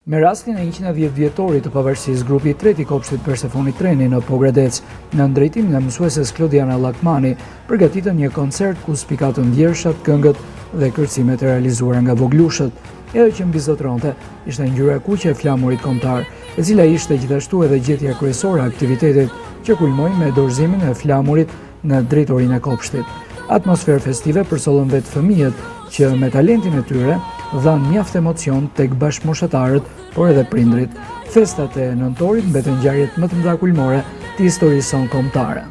Me rastin e 110 vjetorit të pavarësisë, grupi i tretë i kopshtit Persefoni Treni në Pogradec, në drejtimin e mësueses Klodiana Lakmani, përgatitën një koncert ku spikatën vjershat, këngët dhe kërcimet e realizuara nga voglushët. Edhe që mbizotronte ishte ngjyra e kuqe e flamurit kombëtar, e cila ishte gjithashtu edhe gjetja kryesore e aktivitetit, që kulmoi me dorëzimin e flamurit në drejtorinë e kopshtit. Atmosferë festive përsollën vetë fëmijët, që me talentin e tyre dhanë mjaft emocion tek bashkëmoshatarët, por edhe prindrit. Festat e Nëntorit mbeten ngjarjet më të mëdha kulmore të historisë son kombëtare.